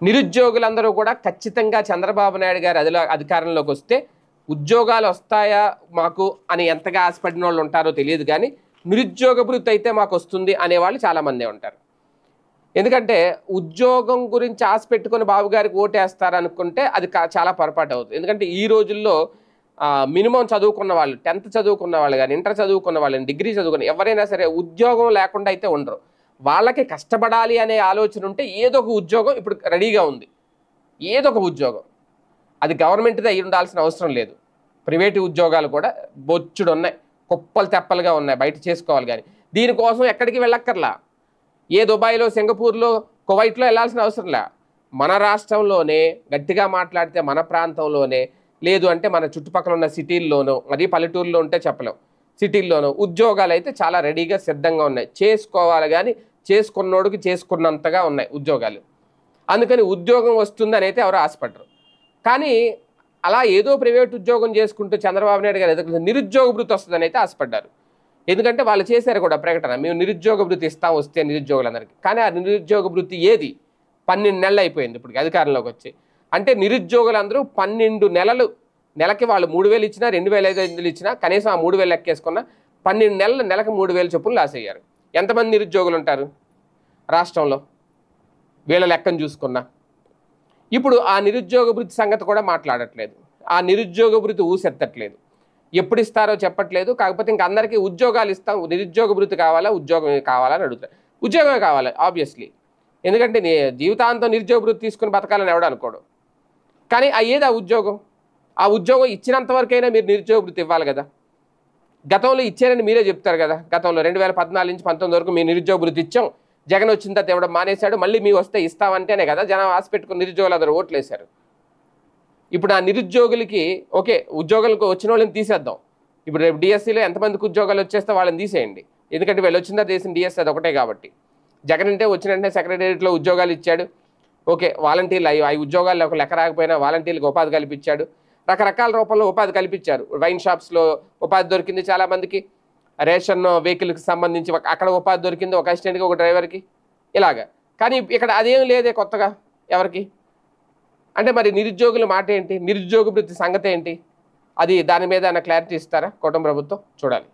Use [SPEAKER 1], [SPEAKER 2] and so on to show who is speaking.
[SPEAKER 1] నిరుద్యోగులందరూ కూడా ఖచ్చితంగా చంద్రబాబు నాయుడు గారు అధికారంలోకి వస్తే ఉద్యోగాలు వస్తాయా మాకు అని ఎంతగా ఆశపడిన వాళ్ళు ఉంటారో తెలియదు, కానీ నిరుద్యోగ భృతి అయితే మాకు వస్తుంది అనేవాళ్ళు చాలామందే ఉంటారు. ఎందుకంటే ఉద్యోగం గురించి ఆశ పెట్టుకుని బాబు గారికి ఓటేస్తారనుకుంటే అది చాలా పొరపాటు అవుతుంది. ఎందుకంటే ఈ రోజుల్లో మినిమం చదువుకున్న వాళ్ళు, 10th చదువుకున్న వాళ్ళు కానీ, ఇంటర్ చదువుకున్న వాళ్ళని, డిగ్రీ చదువుకున్న ఎవరైనా సరే ఉద్యోగం లేకుండా అయితే ఉండరు. వాళ్ళకి కష్టపడాలి అనే ఆలోచన ఉంటే ఏదో ఒక ఉద్యోగం ఇప్పుడు రెడీగా ఉంది. ఏదో ఒక ఉద్యోగం, అది గవర్నమెంట్ది అయి ఉండాల్సిన అవసరం లేదు. ప్రైవేటు ఉద్యోగాలు కూడా బొచ్చుడు ఉన్నాయి, కుప్పలు తెప్పలుగా ఉన్నాయి, బయట చేసుకోవాలి. కానీ దీనికోసం ఎక్కడికి వెళ్ళక్కర్లా. ఏ దుబాయ్లో, సింగపూర్లో, కువైట్లో వెళ్ళాల్సిన అవసరం లే. మన రాష్ట్రంలోనే గట్టిగా మాట్లాడితే మన ప్రాంతంలోనే, లేదు అంటే మన చుట్టుపక్కల ఉన్న సిటీల్లోనూ, మరి పల్లెటూరులో ఉంటే చెప్పలేం, సిటీల్లోనూ ఉద్యోగాలు అయితే చాలా రెడీగా సిద్ధంగా ఉన్నాయి. చేసుకోవాలి, కానీ చేసుకున్నోడికి చేసుకున్నంతగా ఉన్నాయి ఉద్యోగాలు. అందుకని ఉద్యోగం వస్తుందని అయితే ఎవరు ఆశపడరు. కానీ అలా ఏదో ప్రైవేట్ ఉద్యోగం చేసుకుంటూ చంద్రబాబు నాయుడు గారు ఎదుర్కొన్న నిరుద్యోగ భృతి వస్తుందని అయితే ఆశపడ్డారు. ఎందుకంటే వాళ్ళు చేశారు కూడా ప్రకటన, మేము నిరుద్యోగ భృతి ఇస్తాం వస్తే నిరుద్యోగులందరికీ. కానీ ఆ నిరుద్యోగ భృతి ఏది? 12 నెలలు అయిపోయింది ఇప్పుడు అధికారంలోకి వచ్చి. అంటే నిరుద్యోగులందరూ 12 నెలలు, నెలకి వాళ్ళు 3,000 ఇచ్చినా, 2,500 ఇచ్చినా, కనీసం ఆ 3,000 లెక్కేసుకున్నా 12 నెలలు నెలకు 3,000 చొప్పున లాస్ అయ్యారు. ఎంతమంది నిరుద్యోగులు ఉంటారు రాష్ట్రంలో వీళ్ళ లెక్కను చూసుకున్నా? ఇప్పుడు ఆ నిరుద్యోగ భృతి సంగతి కూడా మాట్లాడట్లేదు. ఆ నిరుద్యోగ భృతి ఊసెత్తట్లేదు. ఎప్పుడు ఇస్తారో చెప్పట్లేదు. కాకపోతే ఇంక అందరికీ ఉద్యోగాలు ఇస్తాం, నిరుద్యోగ భృతి కావాలా, ఉద్యోగం కావాలా అని అడుగుతారు. ఉద్యోగమే కావాలి ఆబ్వియస్లీ. ఎందుకంటే జీవితాంతం నిరుద్యోగ భృతి తీసుకుని బతకాలని ఎవడు అనుకోడు. కానీ అయ్యేది ఆ ఉద్యోగం. ఆ ఉద్యోగం ఇచ్చినంత వరకైనా మీరు నిరుద్యోగ భృతి ఇవ్వాలి కదా. గతంలో ఇచ్చారని మీరే చెప్తారు కదా. గతంలో 2014 నుంచి 19 వరకు మీరు నిరుద్యోగ భృతి ఇచ్చాం, జగన్ వచ్చిన తర్వాత ఇవ్వడం మానేశాడు, మళ్ళీ మీ వస్తే ఇస్తామంటేనే కదా జనం ఆశ పెట్టుకుని నిరుద్యోగులు అందరూ ఓట్లు వేశారు. ఇప్పుడు ఆ నిరుద్యోగులకి ఓకే, ఉద్యోగులకు వచ్చిన వాళ్ళని తీసేద్దాం. ఇప్పుడు రేపు డిఎస్సీలో ఎంతమందికి ఉద్యోగాలు వచ్చేస్తే వాళ్ళని తీసేయండి. ఎందుకంటే వీళ్ళు వచ్చిందా దేశం డిఎస్సీ అది ఒకటే కాబట్టి. జగన్ అంటే వచ్చిన వెంటనే సెక్రటేరియట్లో ఉద్యోగాలు ఇచ్చాడు. ఓకే, వాలంటీర్లు ఆ ఉద్యోగాల్లో ఒక లెక్క రాకపోయినా వాలంటీర్లకు ఉపాధి కల్పించాడు. రకరకాల రూపంలో ఉపాధి కల్పించారు. వైన్ షాప్స్లో ఉపాధి దొరికింది చాలామందికి, రేషన్ వెహికల్కి సంబంధించి అక్కడ ఉపాధి దొరికింది, ఒక అసిస్టెంట్కి, ఒక డ్రైవర్కి, ఇలాగా. కానీ ఇక్కడ అదేం లేదే కొత్తగా ఎవరికి. అంటే మరి నిరుద్యోగుల మాట ఏంటి? నిరుద్యోగ భృతి సంగతి ఏంటి? అది దాని మీద క్లారిటీ ఇస్తారా కూటమి ప్రభుత్వం? చూడాలి.